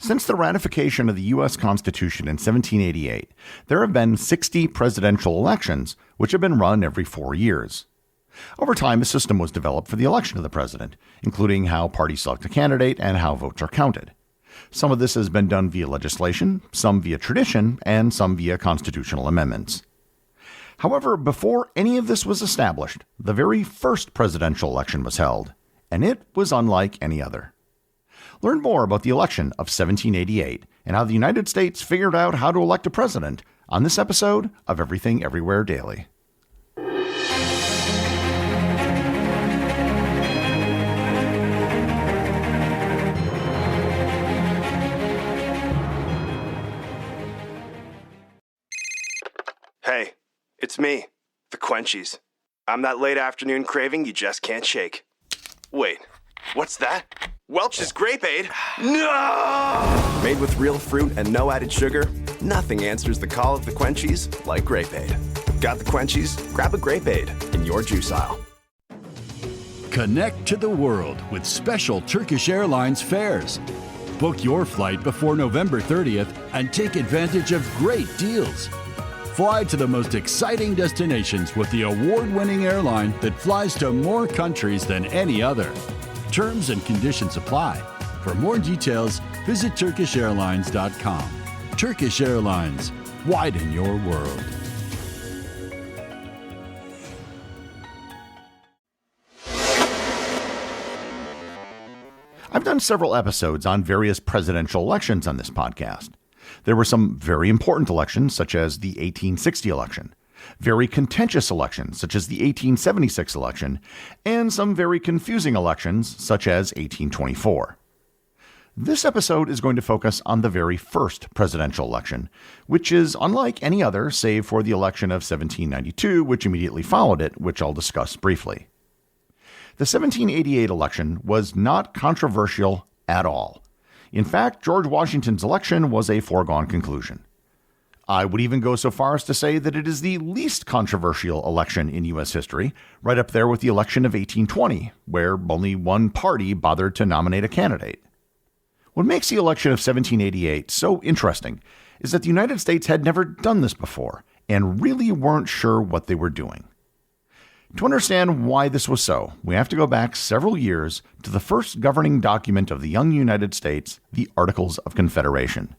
Since the ratification of the U.S. Constitution in 1788, there have been 60 presidential elections, which have been run every 4 years. Over time, a system was developed for the election of the president, including how parties select a candidate and how votes are counted. Some of this has been done via legislation, some via tradition, and some via constitutional amendments. However, before any of this was established, the very first presidential election was held, and it was unlike any other. Learn more about the election of 1788 and how the United States figured out how to elect a president on this episode of Everything Everywhere Daily. Hey, it's me, the Quenchies. I'm that late afternoon craving you just can't shake. Wait, what's that? Welch's Grape Aid? No! Made with real fruit and no added sugar, nothing answers the call of the Quenchies like Grape Aid. Got the Quenchies? Grab a Grape Aid in your juice aisle. Connect to the world with special Turkish Airlines fares. Book your flight before November 30th and take advantage of great deals. Fly to the most exciting destinations with the award-winning airline that flies to more countries than any other. Terms and conditions apply. For more details, visit TurkishAirlines.com. Turkish Airlines, widen your world. I've done several episodes on various presidential elections on this podcast. There were some very important elections, such as the 1860 election, very contentious elections, such as the 1876 election, and some very confusing elections, such as 1824. This episode is going to focus on the very first presidential election, which is unlike any other save for the election of 1792, which immediately followed it, which I'll discuss briefly. The 1788 election was not controversial at all. In fact, George Washington's election was a foregone conclusion. I would even go so far as to say that it is the least controversial election in U.S. history, right up there with the election of 1820, where only one party bothered to nominate a candidate. What makes the election of 1788 so interesting is that the United States had never done this before and really weren't sure what they were doing. To understand why this was so, we have to go back several years to the first governing document of the young United States, the Articles of Confederation.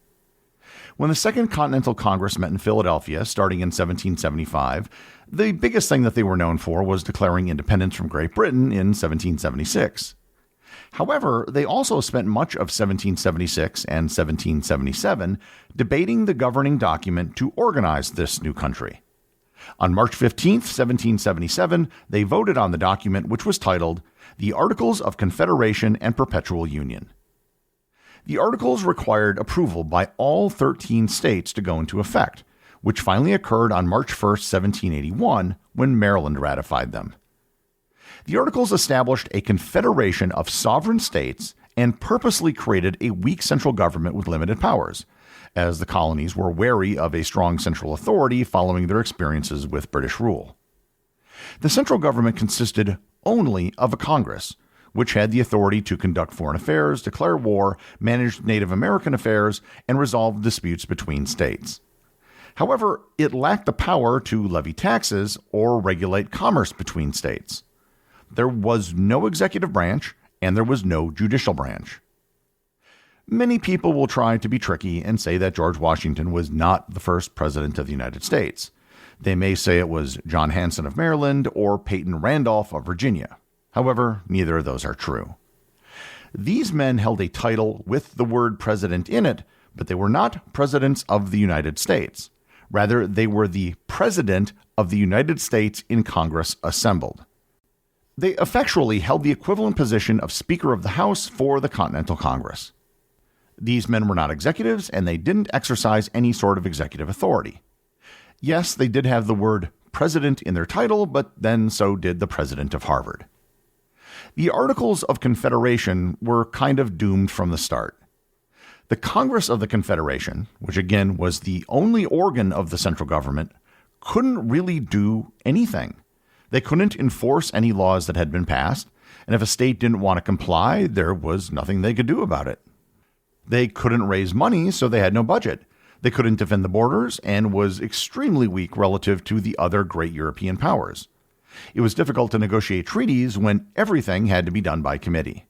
When the Second Continental Congress met in Philadelphia starting in 1775, the biggest thing that they were known for was declaring independence from Great Britain in 1776. However, they also spent much of 1776 and 1777 debating the governing document to organize this new country. On March 15, 1777, they voted on the document, which was titled The Articles of Confederation and Perpetual Union. The Articles required approval by all 13 states to go into effect, which finally occurred on March 1, 1781, when Maryland ratified them. The Articles established a confederation of sovereign states and purposely created a weak central government with limited powers, as the colonies were wary of a strong central authority following their experiences with British rule. The central government consisted only of a Congress, which had the authority to conduct foreign affairs, declare war, manage Native American affairs, and resolve disputes between states. However, it lacked the power to levy taxes or regulate commerce between states. There was no executive branch, and there was no judicial branch. Many people will try to be tricky and say that George Washington was not the first president of the United States. They may say it was John Hanson of Maryland or Peyton Randolph of Virginia. However, neither of those are true. These men held a title with the word president in it, but they were not presidents of the United States. Rather, they were the president of the United States in Congress assembled. They effectually held the equivalent position of Speaker of the House for the Continental Congress. These men were not executives, and they didn't exercise any sort of executive authority. Yes, they did have the word president in their title, but then so did the president of Harvard. The Articles of Confederation were kind of doomed from the start. The Congress of the Confederation, which again was the only organ of the central government, couldn't really do anything. They couldn't enforce any laws that had been passed, and if a state didn't want to comply, there was nothing they could do about it. They couldn't raise money, so they had no budget. They couldn't defend the borders and was extremely weak relative to the other great European powers. It was difficult to negotiate treaties when everything had to be done by committee.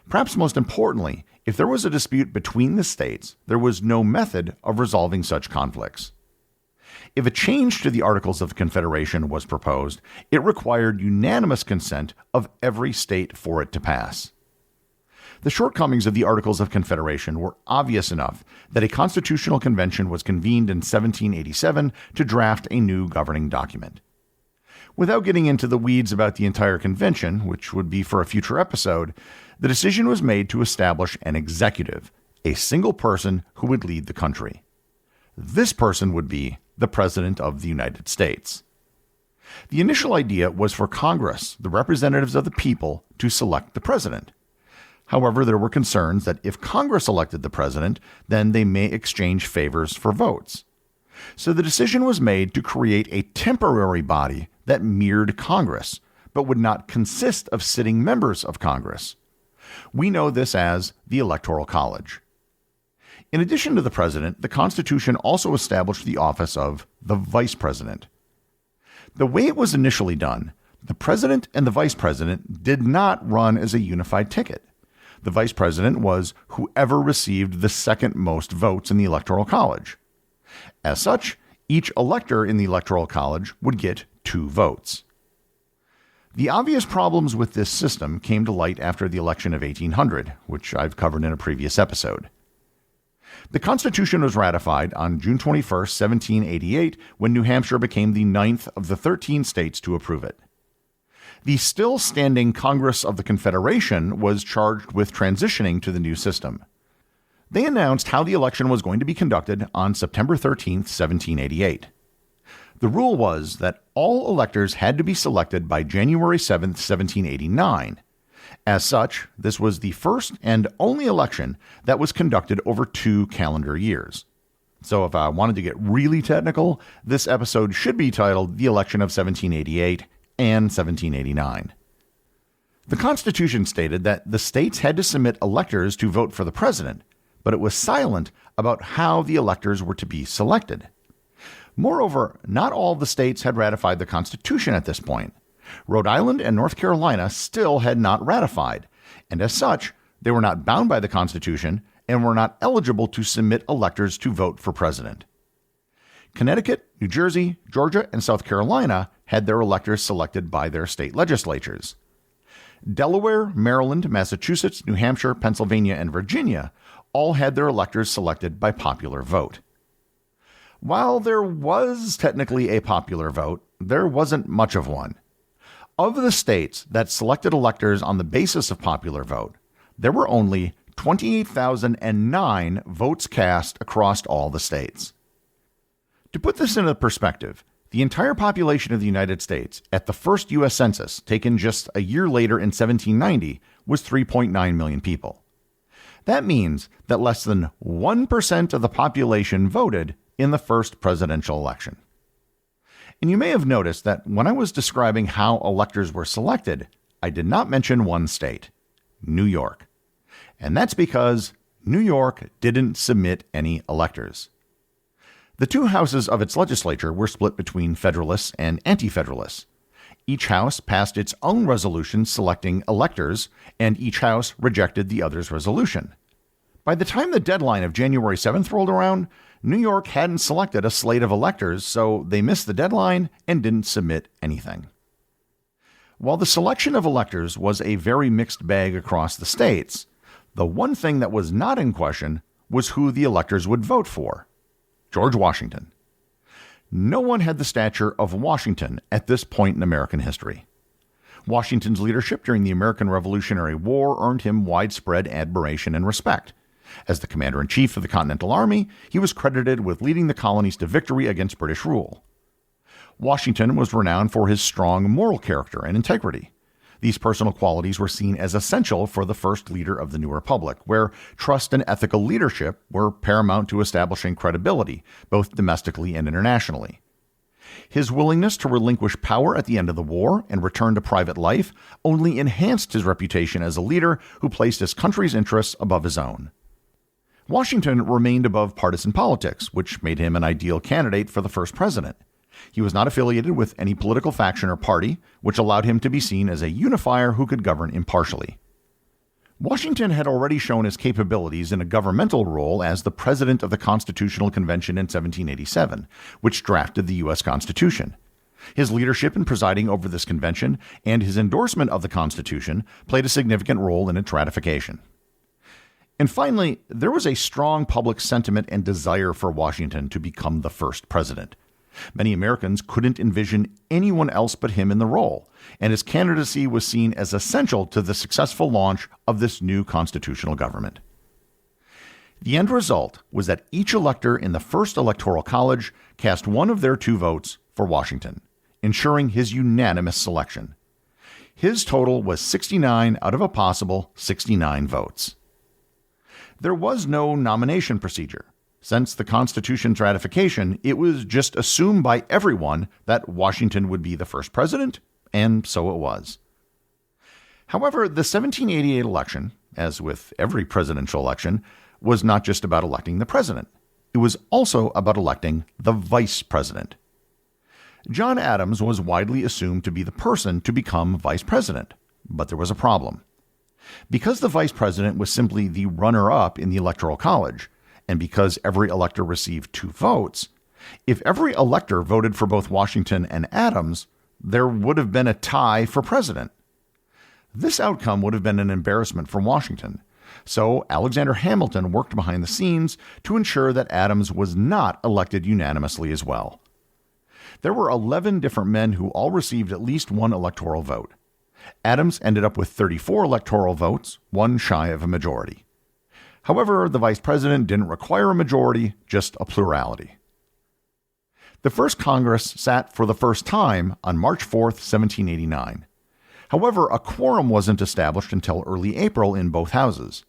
Perhaps most importantly, if there was a dispute between the states, there was no method of resolving such conflicts. If a change to the Articles of Confederation was proposed, it required unanimous consent of every state for it to pass. The shortcomings of the Articles of Confederation were obvious enough that a constitutional convention was convened in 1787 to draft a new governing document. Without getting into the weeds about the entire convention, which would be for a future episode, the decision was made to establish an executive, a single person who would lead the country. This person would be the President of the United States. The initial idea was for Congress, the representatives of the people, to select the president. However, there were concerns that if Congress elected the president, then they may exchange favors for votes. So the decision was made to create a temporary body that mirrored Congress, but would not consist of sitting members of Congress. We know this as the Electoral College. In addition to the president, the Constitution also established the office of the vice president. The way it was initially done, the president and the vice president did not run as a unified ticket. The vice president was whoever received the second most votes in the Electoral College. As such, each elector in the Electoral College would get 2 votes. The obvious problems with this system came to light after the election of 1800, which I've covered in a previous episode. The Constitution was ratified on June 21, 1788, when New Hampshire became the 9th of the 13 states to approve it. The still-standing Congress of the Confederation was charged with transitioning to the new system. They announced how the election was going to be conducted on September 13, 1788. The rule was that all electors had to be selected by January 7, 1789. As such, this was the first and only election that was conducted over 2 calendar years. So if I wanted to get really technical, this episode should be titled The Election of 1788 and 1789. The Constitution stated that the states had to submit electors to vote for the president, but it was silent about how the electors were to be selected. Moreover, not all the states had ratified the Constitution at this point. Rhode Island and North Carolina still had not ratified, and as such, they were not bound by the Constitution and were not eligible to submit electors to vote for president. Connecticut, New Jersey, Georgia, and South Carolina had their electors selected by their state legislatures. Delaware, Maryland, Massachusetts, New Hampshire, Pennsylvania, and Virginia all had their electors selected by popular vote. While there was technically a popular vote, there wasn't much of one. Of the states that selected electors on the basis of popular vote, there were only 28,009 votes cast across all the states. To put this into perspective, the entire population of the United States at the first U.S. Census, taken just a year later in 1790, was 3.9 million people. That means that less than 1% of the population voted in the first presidential election. And you may have noticed that when I was describing how electors were selected, I did not mention one state, New York. And that's because New York didn't submit any electors. The 2 houses of its legislature were split between Federalists and Anti-Federalists. Each house passed its own resolution selecting electors, and each house rejected the other's resolution. By the time the deadline of January 7th rolled around, New York hadn't selected a slate of electors, so they missed the deadline and didn't submit anything. While the selection of electors was a very mixed bag across the states, the one thing that was not in question was who the electors would vote for: George Washington. No one had the stature of Washington at this point in American history. Washington's leadership during the American Revolutionary War earned him widespread admiration and respect. As the commander-in-chief of the Continental Army, he was credited with leading the colonies to victory against British rule. Washington was renowned for his strong moral character and integrity. These personal qualities were seen as essential for the first leader of the new republic, where trust and ethical leadership were paramount to establishing credibility, both domestically and internationally. His willingness to relinquish power at the end of the war and return to private life only enhanced his reputation as a leader who placed his country's interests above his own. Washington remained above partisan politics, which made him an ideal candidate for the first president. He was not affiliated with any political faction or party, which allowed him to be seen as a unifier who could govern impartially. Washington had already shown his capabilities in a governmental role as the president of the Constitutional Convention in 1787, which drafted the U.S. Constitution. His leadership in presiding over this convention and his endorsement of the Constitution played a significant role in its ratification. And finally, there was a strong public sentiment and desire for Washington to become the first president. Many Americans couldn't envision anyone else but him in the role, and his candidacy was seen as essential to the successful launch of this new constitutional government. The end result was that each elector in the first electoral college cast one of their two votes for Washington, ensuring his unanimous selection. His total was 69 out of a possible 69 votes. There was no nomination procedure. Since the Constitution's ratification, it was just assumed by everyone that Washington would be the first president, and so it was. However, the 1788 election, as with every presidential election, was not just about electing the president. It was also about electing the vice president. John Adams was widely assumed to be the person to become vice president, but there was a problem. Because the vice president was simply the runner-up in the Electoral College, and because every elector received 2 votes, if every elector voted for both Washington and Adams, there would have been a tie for president. This outcome would have been an embarrassment for Washington, so Alexander Hamilton worked behind the scenes to ensure that Adams was not elected unanimously as well. There were 11 different men who all received at least 1 electoral vote. Adams ended up with 34 electoral votes, 1 shy of a majority. However, the vice president didn't require a majority, just a plurality. The first Congress sat for the first time on March 4, 1789. However, a quorum wasn't established until early April in both houses.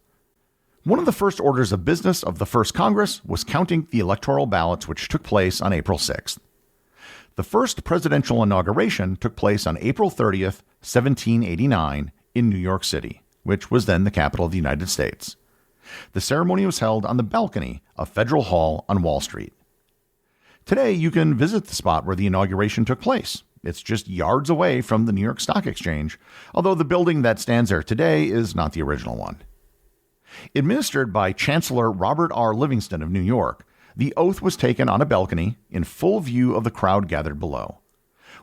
One of the first orders of business of the first Congress was counting the electoral ballots, which took place on April 6th. The first presidential inauguration took place on April 30th, 1789, in New York City, which was then the capital of the United States. The ceremony was held on the balcony of Federal Hall on Wall Street. Today, you can visit the spot where the inauguration took place. It's just yards away from the New York Stock Exchange, although the building that stands there today is not the original one. Administered by Chancellor Robert R. Livingston of New York, the oath was taken on a balcony in full view of the crowd gathered below.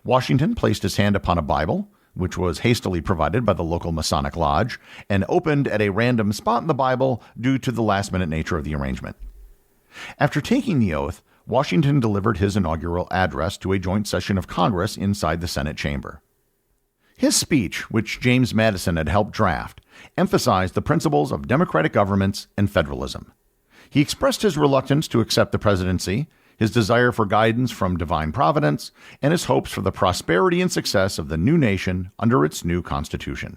Washington placed his hand upon a Bible, which was hastily provided by the local Masonic Lodge, and opened at a random spot in the Bible due to the last-minute nature of the arrangement. After taking the oath, Washington delivered his inaugural address to a joint session of Congress inside the Senate chamber. His speech, which James Madison had helped draft, emphasized the principles of democratic governments and federalism. He expressed his reluctance to accept the presidency, his desire for guidance from divine providence, and his hopes for the prosperity and success of the new nation under its new constitution.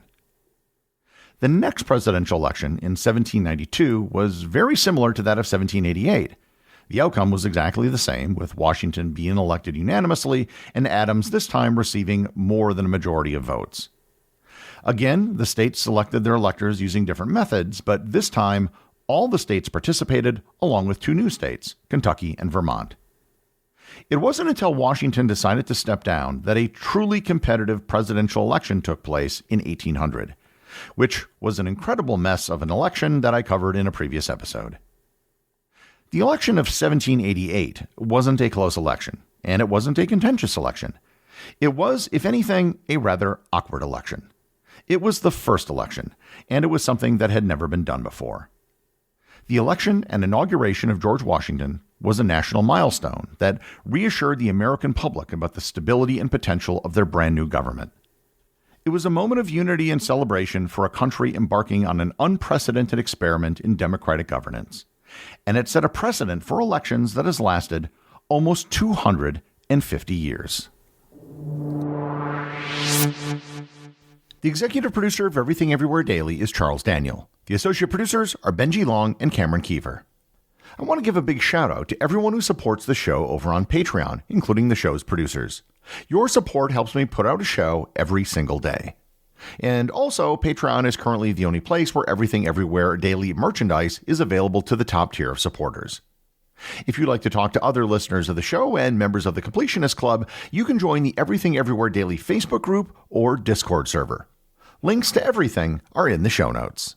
The next presidential election in 1792 was very similar to that of 1788. The outcome was exactly the same, with Washington being elected unanimously and Adams this time receiving more than a majority of votes. Again, the states selected their electors using different methods, but this time all the states participated, along with 2 new states, Kentucky and Vermont. It wasn't until Washington decided to step down that a truly competitive presidential election took place in 1800, which was an incredible mess of an election that I covered in a previous episode. The election of 1788 wasn't a close election, and it wasn't a contentious election. It was, if anything, a rather awkward election. It was the first election, and it was something that had never been done before. The election and inauguration of George Washington was a national milestone that reassured the American public about the stability and potential of their brand new government. It was a moment of unity and celebration for a country embarking on an unprecedented experiment in democratic governance, and it set a precedent for elections that has lasted almost 250 years. The executive producer of Everything Everywhere Daily is Charles Daniel. The associate producers are Benji Long and Cameron Kieffer. I want to give a big shout out to everyone who supports the show over on Patreon, including the show's producers. Your support helps me put out a show every single day. And also, Patreon is currently the only place where Everything Everywhere daily merchandise is available to the top tier of supporters. If you'd like to talk to other listeners of the show and members of the Completionist Club, you can join the Everything Everywhere Daily Facebook group or Discord server. Links to everything are in the show notes.